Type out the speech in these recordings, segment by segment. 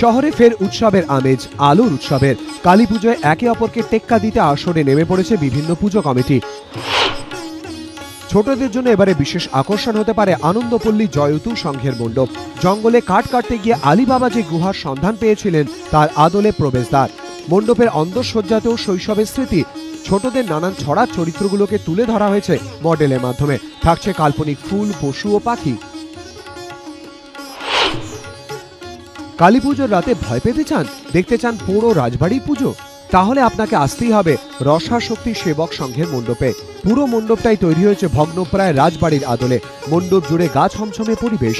শহরে ফের উৎসবের আমেজ, আলোর উৎসবের। কালী পুজোয় একে অপরকে টেক্কা দিতে আসরে নেমে পড়েছে বিভিন্ন পুজো কমিটি। ছোটদের জন্য এবারে বিশেষ আকর্ষণ হতে পারে আনন্দপল্লী জয়তু সংঘের মণ্ডপ। জঙ্গলে কাঠ কাটতে গিয়ে আলীবাবা যে গুহার সন্ধান পেয়েছিলেন তার আদলে প্রবেশদ্বার। মণ্ডপের অন্দরসজ্জাতেও শৈশবের স্মৃতি। ছোটদের নানান ছড়ার চরিত্রগুলোকে তুলে ধরা হয়েছে মডেলের মাধ্যমে। থাকছে কাল্পনিক ফুল, পশু ও পাখি। কালী পুজোর রাতে ভয় পেতে চান, দেখতে চান পুরো রাজবাড়ির পুজো? তাহলে আপনাকে আসতেই হবে রসাশক্তি সেবক সংঘের মণ্ডপে। পুরো মণ্ডপটাই তৈরি হয়েছে ভগ্নপ্রায় রাজবাড়ির আদলে। মণ্ডপ জুড়ে গা ছমছমে পরিবেশ।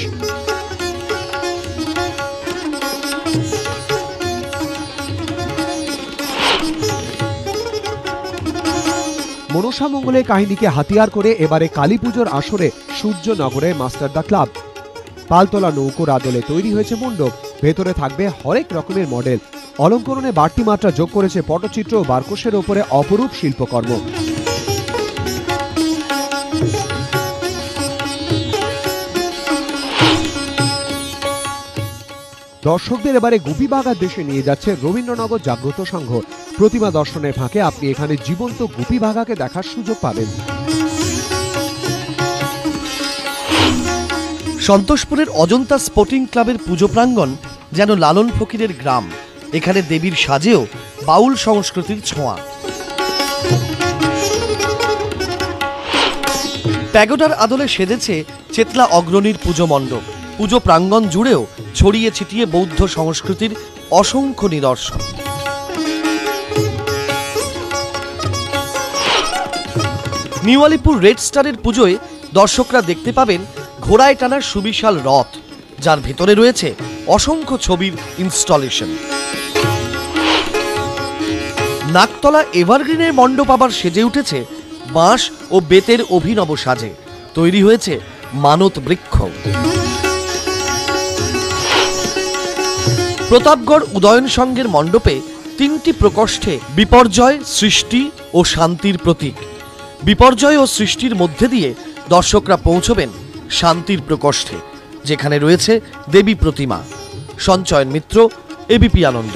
মনসা মঙ্গলের কাহিনীকে হাতিয়ার করে এবারে কালী পুজোর আসরে সূর্যনগরের মাস্টারদা ক্লাব। পালতোলা নৌকোর আদলে তৈরি হয়েছে মণ্ডপ। ভেতরে থাকবে হরেক রকমের মডেল। অলঙ্করণে বাড়তি মাত্রা যোগ করেছে পটচিত্র ও বারকোশের ওপরে অপরূপ শিল্পকর্ম। দর্শকদের এবারে গুপিবাগার দেশে নিয়ে যাচ্ছে রবীন্দ্রনগর জাগ্রত সংঘ। প্রতিমা দর্শনের ফাঁকে আপনি এখানে জীবন্ত গুপিবাগাকে দেখার সুযোগ পাবেন। সন্তোষপুরের অজন্তা স্পোর্টিং ক্লাবের পুজো প্রাঙ্গণ যেন লালন ফকিরের গ্রাম। এখানে দেবীর সাজেও বাউল সংস্কৃতির ছোঁয়া। প্যাগোডার আদলে সেজেছে চেতলা অগ্রণীর পুজো মণ্ডপ। পুজো প্রাঙ্গণ জুড়েও ছড়িয়ে ছিটিয়ে বৌদ্ধ সংস্কৃতির অসংখ্য নিদর্শন। নিউ আলিপুর রেড স্টারের পুজোয় দর্শকরা দেখতে পাবেন ঘোড়ায় টানা সুবিশাল রথ, যার ভেতরে রয়েছে অসংখ্য ছবির ইনস্টলেশন। নাকতলা এভারগ্রিনের মণ্ডপ আবার সেজে উঠেছে বাঁশ ও বেতের অভিনব সাজে। তৈরি হয়েছে মানত বৃক্ষ। প্রতাপগড় উদয়ন সংঘের মণ্ডপে 3টি প্রকোষ্ঠে বিপর্যয়, সৃষ্টি ও শান্তির প্রতীক। বিপর্যয় ও সৃষ্টির মধ্যে দিয়ে দর্শকরা পৌঁছবেন শান্তির প্রকোষ্ঠে, যেখানে রয়েছে দেবী প্রতিমা। সঞ্চয়ন মিত্র, এবিপি আনন্দ।